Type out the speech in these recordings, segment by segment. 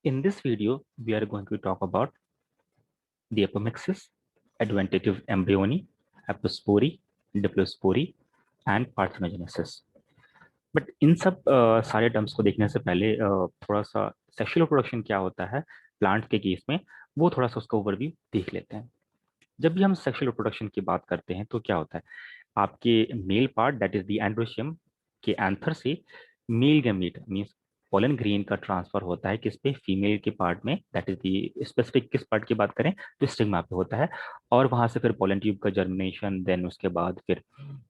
In this video, we are going to talk about the apomixis, adventative embryony, apospory, diplospory, and parthenogenesis. But in सब सारे terms को देखने से पहले थोड़ा सा सेक्सुअल रिप्रोडक्शन क्या होता है प्लांट के केस में, वो थोड़ा सा उसका ओवरव्यू देख लेते हैं। जब भी हम सेक्सुअल रिप्रोडक्शन की बात करते हैं तो क्या होता है, आपके male part that is the androecium के एंथर से male gamete means pollen grain का ट्रांसफर होता है किस पे, फीमेल के पार्ट में, दैट इज द स्पेसिफिक किस पार्ट की बात करें तो स्टिग्मा पे होता है। और वहां से फिर पोलन ट्यूब का जर्मिनेशन, देन उसके बाद फिर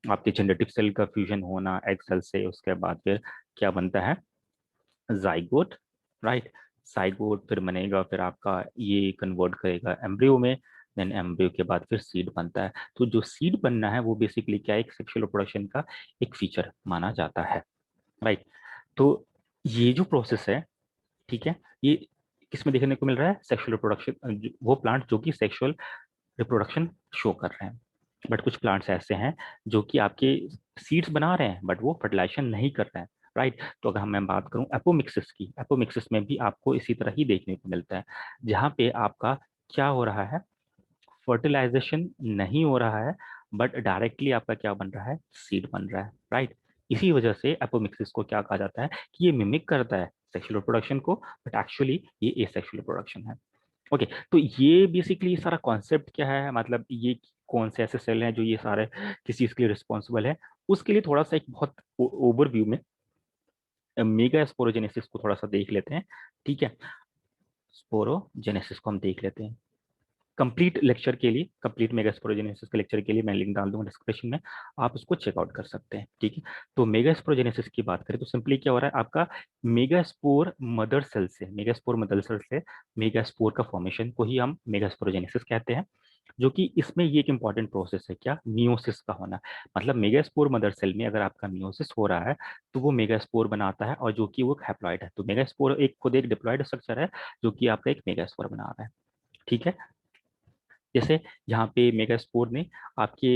आपके जेनेटिव सेल का फ्यूजन होना एग सेल से, उसके बाद फिर क्या बनता है, जाइगोट, राइट। जाइगोट फिर बनेगा, फिर आपका ये कन्वर्ट करेगा एम्ब्रियो में, देन एम्ब्रियो के बाद फिर सीड बनता है। तो जो सीड बनना है वो बेसिकली क्या है, एक सेक्सुअल रिप्रोडक्शन का एक फीचर माना जाता है, राइट। तो ये जो प्रोसेस है, ठीक है, ये किसमें देखने को मिल रहा है, सेक्सुअल रिप्रोडक्शन, वो प्लांट जो कि सेक्सुअल रिप्रोडक्शन शो कर रहे हैं। बट कुछ प्लांट्स ऐसे हैं जो कि आपके सीड्स बना रहे हैं बट वो फर्टिलाइजेशन नहीं कर रहे हैं, राइट। तो अगर मैं बात करूं एपोमिक्सिस की, एपोमिक्सिस में भी आपको इसी तरह ही देखने को मिलता है, जहां पे आपका क्या हो रहा है, फर्टिलाइजेशन नहीं हो रहा है बट डायरेक्टली आपका क्या बन रहा है, सीड बन रहा है, राइट। इसी वजह से एपोमिक्सिस को क्या कहा जाता है कि ये मिमिक करता है सेक्सुअल रिप्रोडक्शन को, बट एक्चुअली ये एसेक्सुअल रिप्रोडक्शन है। ओके, तो ये बेसिकली सारा कॉन्सेप्ट क्या है, मतलब ये कौन से ऐसे सेल हैं जो ये सारे किस चीज के लिए रिस्पॉन्सिबल है, उसके लिए थोड़ा सा एक बहुत ओवरव्यू में मेगा स्पोरोजेनेसिस को थोड़ा सा देख लेते हैं, ठीक है। स्पोरोजेनेसिस को हम देख लेते हैं कंप्लीट लेक्चर के लिए, कंप्लीट मेगा स्पोरोजेनेसिस के लेक्चर के लिए मैं लिंक डाल दूंगा डिस्क्रिप्शन में, आप उसको चेकआउट कर सकते हैं, ठीक है। तो मेगा स्पोरोजेनेसिस की बात करें तो सिंपली क्या हो रहा है, आपका मेगा स्पोर मदर सेल से, मेगा स्पोर मदर सेल से मेगा स्पोर का फॉर्मेशन को ही हम मेगा स्पोरोजेनेसिस कहते हैं। जो कि इसमें ये एक इंपॉर्टेंट प्रोसेस है क्या, मियोसिस का होना। मतलब मेगास्पोर मदर सेल में अगर आपका मियोसिस हो रहा है तो वो मेगास्पोर बनाता है, और जो कि वो हैप्लॉइड है, तो मेगास्पोर एक खुद एक डिप्लॉइड स्ट्रक्चर है जो कि आपका एक मेगास्पोर बना रहा है, ठीक है। जैसे यहाँ पे मेगास्पोर ने आपके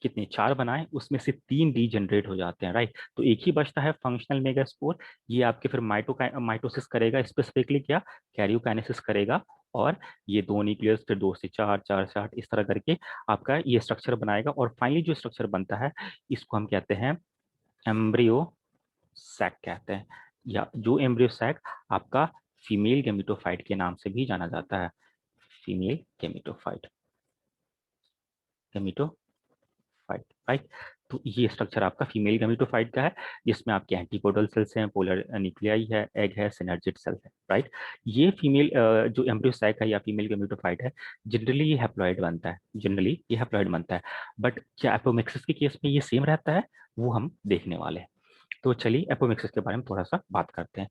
कितने चार बनाए, उसमें से तीन रीजनरेट हो जाते हैं, राइट। तो एक ही बचता है फंक्शनल मेगास्पोर, ये आपके फिर माइटोसिस करेगा, स्पेसिफिकली क्या, कैरियोकाइनेसिस करेगा। और ये दो न्यूक्लियस फिर दो से चार, चार से आठ, इस तरह करके आपका ये स्ट्रक्चर बनाएगा। और फाइनली जो स्ट्रक्चर बनता है इसको हम कहते हैं एम्ब्रियो सैक कहते हैं, या जो एम्ब्रियो सैक आपका फीमेल गेमिटोफाइट के नाम से भी जाना जाता है, फीमेल गेमिटोफाइट, गेमिटोफाइट, राइट। तो ये स्ट्रक्चर आपका फीमेल गेमिटोफाइट का है, जिसमें आपके एंटीपोडल सेल्स हैं, पोलर न्यूक्लियाई है, एग है, सिनर्जिड सेल है, राइट। ये फीमेल जो एम्ब्रियो सैक है या फीमेल गेमिटोफाइट है, जनरली ये हैप्लॉइड बनता है, जनरली ये हैप्लॉइड बनता है। बट क्या एपोमिक्सिस के केस में ये सेम रहता है, वो हम देखने वाले हैं। तो चलिए एपोमिक्सिस के बारे में थोड़ा सा बात करते हैं।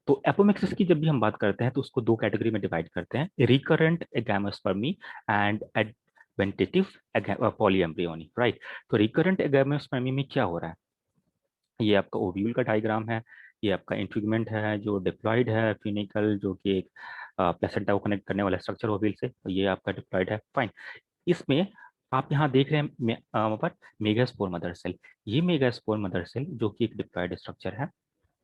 तो एपोमिक्सिस की जब भी हम बात करते हैं तो उसको दो कैटेगरी में डिवाइड करते हैं, recurrent agamospermy and एडवेंटेटिव polyembryony, right. तो रिकरेंट एगैमोस्पर्मी में क्या हो रहा है, ये आपका ओव्यूल का डायग्राम है, ये आपका इंट्रीगमेंट है जो डिप्लॉयड है, फिनिकल जो कि एक प्लेसेंटा को कनेक्ट करने वाला स्ट्रक्चर ओव्यूल से, तो ये आपका डिप्लॉयड है, फाइन। इसमें आप यहाँ देख रहे हैं पर मेगास्पोर मदर सेल, ये मेगास्पोर मदर सेल जो कि एक डिप्लॉयड स्ट्रक्चर है,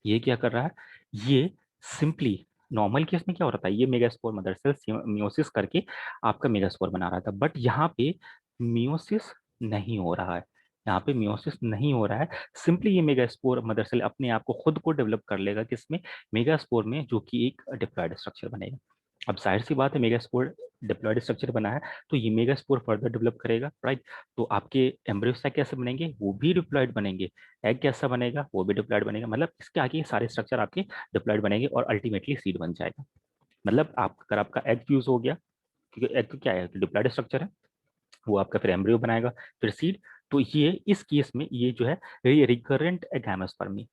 ये क्या कर रहा है, ये सिंपली नॉर्मल केस में क्या हो रहा था, ये मेगास्पोर मदर सेल मियोसिस करके आपका मेगास्पोर बना रहा था, बट यहाँ पे मियोसिस नहीं हो रहा है, यहाँ पे मियोसिस नहीं हो रहा है। सिंपली ये मेगास्पोर मदर सेल अपने आप को खुद को डेवलप कर लेगा किसमें, मेगास्पोर में, जो कि एक डिप्लॉयड स्ट्रक्चर बनेगा। अब जाहिर सी बात है, मेगास्पोर डिप्लॉयड स्ट्रक्चर बना है तो ये मेगास्पोर फर्दर डेवलप करेगा, राइट। तो आपके एम्ब्रियोसाइट कैसे बनेंगे, वो भी डिप्लॉयड बनेंगे, एग कैसा बनेगा, वो भी डिप्लॉयड बनेगा, मतलब इसके आगे सारे स्ट्रक्चर आपके डिप्लॉयड बनेंगे और अल्टीमेटली सीड बन जाएगा। मतलब आप अगर आपका एग फ्यूज हो गया, क्योंकि एग तो क्या है, डिप्लॉयड स्ट्रक्चर है, वो आपका फिर एम्ब्रियो बनाएगा, फिर सीड। तो ये इस केस में ये जो है, ये रिकरेंट एगैमोस्पर्मी,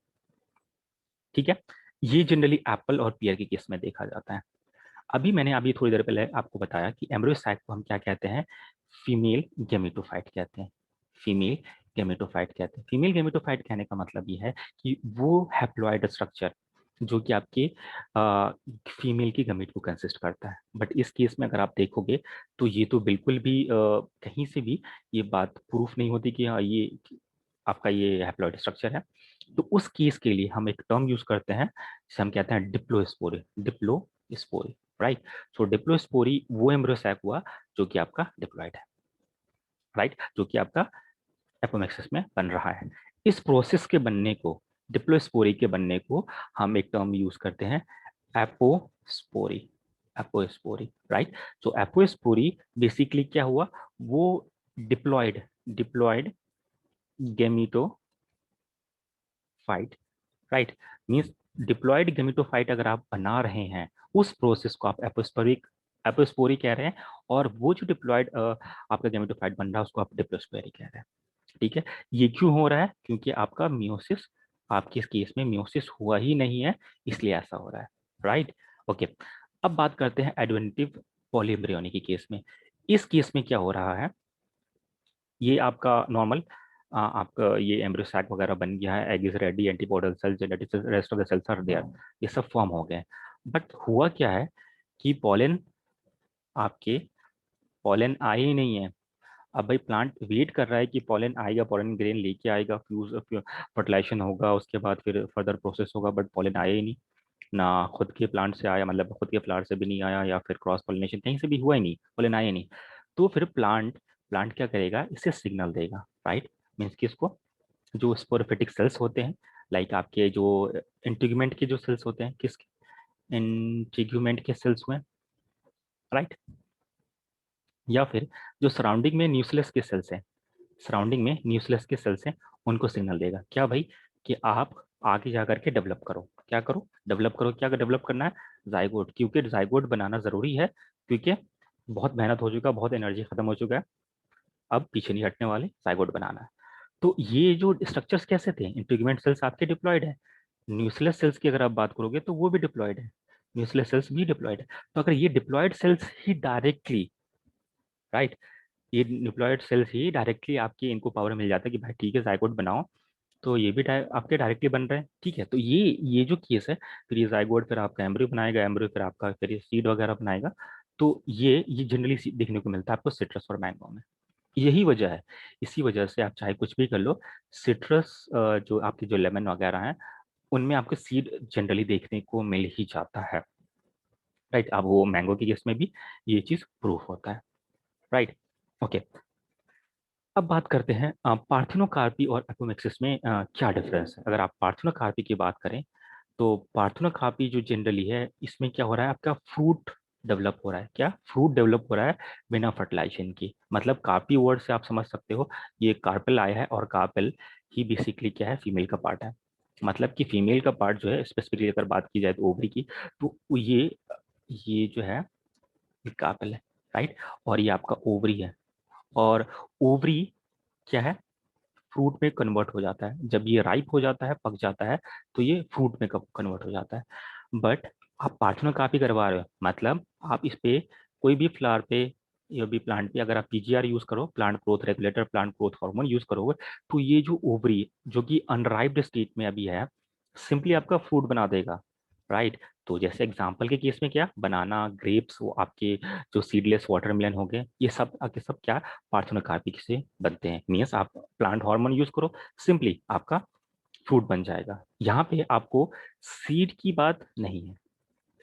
ठीक है। ये जनरली एप्पल और पियर के केस में देखा जाता है। अभी थोड़ी देर पहले आपको बताया कि एम्ब्रियोसाइट को हम क्या कहते हैं, फीमेल गेमेटोफाइट कहते हैं, फीमेल गेमेटोफाइट कहते हैं। फीमेल गेमेटोफाइट कहने का मतलब ये है कि वो हैप्लॉइड स्ट्रक्चर जो कि आपके फीमेल की गमीट को कंसिस्ट करता है। बट इस केस में अगर आप देखोगे तो ये तो बिल्कुल भी कहीं से भी ये बात प्रूफ नहीं होती कि हाँ ये आपका ये हैप्लॉइड स्ट्रक्चर है। तो उस केस के लिए हम एक टर्म यूज करते हैं जिसे हम कहते हैं डिप्लोस्पोरी, डिप्लो स्पोरी, राइट। सो डिप्लोस्पोरी वो एम्ब्रियो सैक हुआ जो कि आपका डिप्लॉयड है, राइट, जो कि आपका एपोमेक्सिस में बन रहा है। इस प्रोसेस के बनने को, डिप्लोस्पोरी के बनने को हम एक टर्म यूज करते हैं, apospory, apospory, right. So apospory basically क्या हुआ, वो diploid diploid gametophyte, right, means diploid gametophyte अगर आप बना रहे हैं, उस प्रोसेस को आप एपोस्पोरिक एपोस्पोरी कह रहे हैं, और वो जो डिप्लॉयड आपका गेमिटोफाइट बन रहा है उसको आप डिप्लोस्पोरी कह रहे हैं। ठीक है, ये क्यों हो रहा है, क्योंकि आपका मियोसिस, आपके इस केस में मियोसिस हुआ ही नहीं है, इसलिए ऐसा हो रहा है, राइट। ओके, अब बात करते हैं एडवेंटिव पॉलीएम्ब्रियोनी के केस में। इस केस में क्या हो रहा है, ये आपका नॉर्मल आपका ये एम्ब्रियो सैक वगैरह बन गया है, egg is ready, antipodal cells, genetic rest of the cells are there, ये सब फॉर्म हो गए। बट हुआ क्या है कि पॉलन, आपके पॉलन आए ही नहीं है। अब भाई प्लांट वेट कर रहा है कि पॉलन आएगा, पॉलन ग्रेन लेके आएगा, फ्यूज फर्टिलाइजेशन होगा, उसके बाद फिर फर्दर प्रोसेस होगा, बट पॉलन आया ही नहीं। ना खुद के प्लांट से आया, मतलब खुद के फ्लावर से भी नहीं आया, या फिर क्रॉस पॉलिनेशन कहीं से भी हुआ ही नहीं, पॉलन आया ही नहीं। तो फिर प्लांट प्लांट क्या करेगा, इसे सिग्नल देगा, राइट। मीन्स कि इसको जो स्पोरोफिटिक सेल्स होते हैं, लाइक आपके जो इंटीग्यूमेंट के जो सेल्स होते हैं, किस इंटीग्यूमेंट के सेल्स हुए, राइट, या फिर जो सराउंडिंग में न्यूक्लियस के सेल्स हैं, सराउंडिंग में न्यूक्लियस के सेल्स हैं, उनको सिग्नल देगा क्या भाई, कि आप आगे जा करके डेवलप करो, क्या करो, डेवलप करो, क्या डेवलप करना है, जाइगोट, क्योंकि जाइगोट बनाना जरूरी है, क्योंकि बहुत मेहनत हो चुका, बहुत एनर्जी खत्म हो चुका है, अब पीछे नहीं हटने वाले, जाइगोट बनाना है। तो ये जो स्ट्रक्चर्स कैसे थे, इंटीग्यूमेंट सेल्स आपके डिप्लॉयड है, न्यूक्लियस सेल्स की अगर आप बात करोगे तो वो भी डिप्लॉयड है, न्यूक्लियस सेल्स भी डिप्लॉयड है। तो अगर ये डिप्लॉयड सेल्स ही डायरेक्टली, राइट, ये न्यूक्लियड सेल्स ही डायरेक्टली आपकी इनको पावर मिल जाता है कि भाई ठीक है जाइगोट बनाओ, तो ये भी आपके डायरेक्टली बन रहे हैं, ठीक है। तो ये जो केस है, फिर ये जाइगोट फिर आपका एम्ब्रियो बनाएगा, एम्ब्रियो फिर आपका फिर ये सीड वगैरह बनाएगा। तो ये जनरली देखने को मिलता है आपको सिट्रस और मैंगो में, यही वजह है। इसी वजह से आप चाहे कुछ भी कर लो, सिट्रस जो आपके जो लेमन वगैरह हैं, उनमें आपको सीड जनरली देखने को मिल ही जाता है, राइट। अब वो मैंगो के केस में भी ये चीज प्रूफ होता है, राइट। ओके, अब बात करते हैं पार्थिनोकार्पी और एपोमेक्सिस में क्या डिफरेंस है। अगर आप पार्थिनोकार्पी की बात करें, तो पार्थिनोकार्पी जो जनरली है, इसमें क्या हो रहा है, आपका फ्रूट डेवलप हो रहा है, क्या फ्रूट डेवलप हो रहा है बिना फर्टिलाइजेशन की। मतलब कार्पी वर्ड से आप समझ सकते हो, ये कार्पेल आया है, और कार्पेल ही बेसिकली क्या है, फीमेल का पार्ट है। मतलब कि फीमेल का पार्ट जो है, स्पेसिफिकली अगर बात की जाए तो ओवरी की, तो ये जो है ये कार्पेल है, राइट, और ये आपका ओवरी है। और ओवरी क्या है, फ्रूट में कन्वर्ट हो जाता है, जब ये राइप हो जाता है, पक जाता है, तो ये फ्रूट में कन्वर्ट हो जाता है। बट आप पार्टनर कॉपी करवा रहे हो, मतलब आप इस पे कोई भी फ्लावर पे या भी प्लांट पे अगर आप पीजीआर यूज करो, plant growth regulator, plant growth hormone use करोगे, तो ये जो ओवरी जो कि अनराइप्ड स्टेट में अभी है, सिंपली आपका फ्रूट बना देगा, राइट। तो जैसे एग्जांपल के केस में क्या, बनाना, ग्रेप्स, वो आपके जो सीडलेस वाटरमेलन हो गए, ये सब आपके सब क्या पार्थेनोकार्पिक से बनते हैं। मीन्स आप प्लांट हार्मोन यूज करो, सिंपली आपका फ्रूट बन जाएगा। यहाँ पे आपको सीड की बात नहीं है,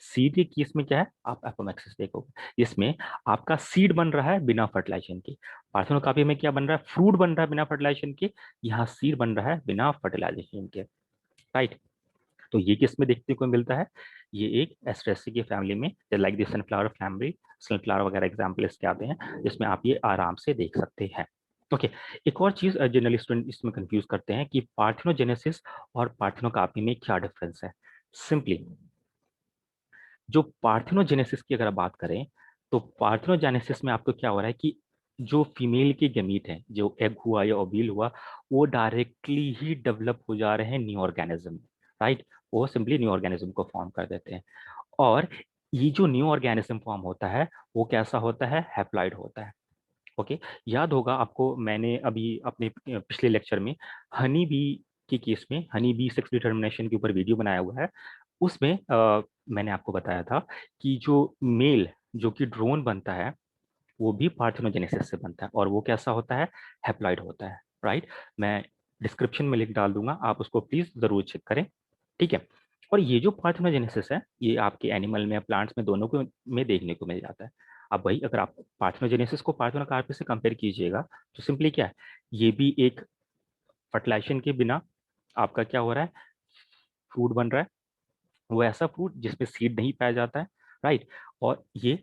सीड के केस में क्या है, आप एपोमेक्सिस देखोगे, इसमें आपका सीड बन रहा है बिना फर्टिलाइजेशन के। पार्थेनोकार्पी में क्या बन रहा है, फ्रूट बन रहा है बिना फर्टिलाइजेशन के, यहाँ सीड बन रहा है बिना फर्टिलाइजेशन के, राइट। तो ये किस में देखने को मिलता है, ये एक एस्ट्रेसी की फैमिली में, like the sunflower family, sunflower वगैरह एग्जाम्पल इसके आते हैं, जिसमें आप ये आराम से देख सकते हैं। ओके, एक और चीज जनरली स्टूडेंट इसमें कंफ्यूज करते हैं कि पार्थिनोजेनेसिस और पार्थिनोकार्पी में क्या डिफरेंस है। सिंपली जो पार्थिनोजेनेसिस की अगर आप बात करें, तो पार्थिनोजेनेसिस में आपको क्या हो रहा है कि जो फीमेल के गमीट हैं, जो एग हुआ या ओव्यूल हुआ, वो डायरेक्टली ही डेवलप हो जा रहे हैं न्यू ऑर्गेनिज्म, राइट। वो सिंपली न्यू ऑर्गेनिज्म को फॉर्म कर देते हैं। और ये जो न्यू ऑर्गेनिज्म फॉर्म होता है, वो कैसा होता है, हैप्लॉइड होता है। ओके, याद होगा आपको, मैंने अभी अपने पिछले लेक्चर में हनी बी के केस में, हनी बी सेक्स डिटर्मिनेशन के ऊपर वीडियो बनाया हुआ है, उसमें मैंने आपको बताया था कि जो मेल जो कि ड्रोन बनता है, वो भी पार्थेनोजेनेसिस से बनता है, और वो कैसा होता है, हैप्लॉइड होता है, राइट। मैं डिस्क्रिप्शन में लिंक डाल दूंगा, आप उसको प्लीज जरूर चेक करें, ठीक है। और ये जो पार्थेनोजेनेसिस है ये आपके एनिमल में प्लांट्स में दोनों को में देखने को मिल जाता है। अब भाई अगर आप पार्थेनोजेनेसिस को पार्थेनोकार्पी से कंपेयर कीजिएगा तो सिंपली क्या है, ये भी एक फर्टिलाइजेशन के बिना आपका क्या हो रहा है, फ्रूट बन रहा है, वो ऐसा फ्रूट जिसमें सीड नहीं पाया जाता है, राइट। और ये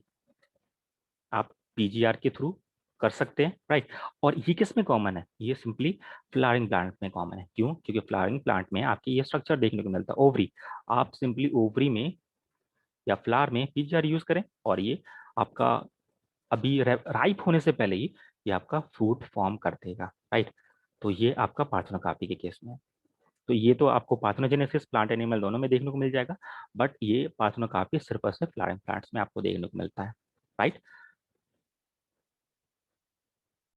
आप पीजीआर के थ्रू कर सकते हैं, राइट। और ये किस में कॉमन है, ये सिंपली फ्लावरिंग प्लांट में कॉमन है। क्यों? क्योंकि फ्लावरिंग प्लांट में आपकी ये स्ट्रक्चर देखने को मिलता है, ओवरी। आप सिंपली ओवरी में या फ्लावर में पीजीआर यूज करें और ये आपका अभी राइप होने से पहले ही ये आपका फ्रूट फॉर्म कर देगा, राइट। तो ये आपका पार्थेनोकार्पी के केस में है। तो ये तो आपको पार्थेनोजेनेसिस प्लांट एनिमल दोनों में देखने को मिल जाएगा, बट ये पार्थेनोकार्पी सिर्फ और सिर्फ फ्लावरिंग प्लांट्स में आपको देखने को मिलता है, राइट।